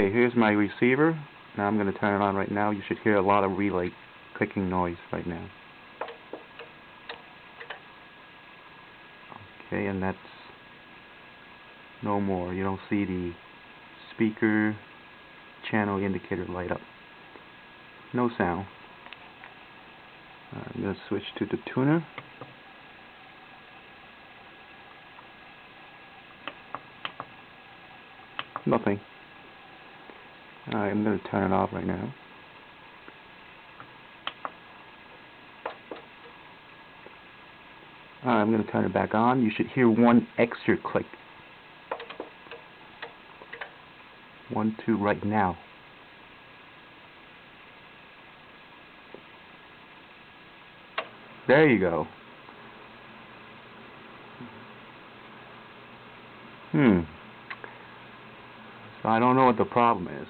Okay, here's my receiver. Now I'm going to turn it on right now. You should hear a lot of relay clicking noise right now. Okay, and that's no more. You don't see the speaker channel indicator light up. No sound. I'm going to switch to the tuner. Nothing. Alright, I'm going to turn it off right now. Alright, I'm going to turn it back on. You should hear one extra click. 1, 2 right now. There you go. So I don't know what the problem is.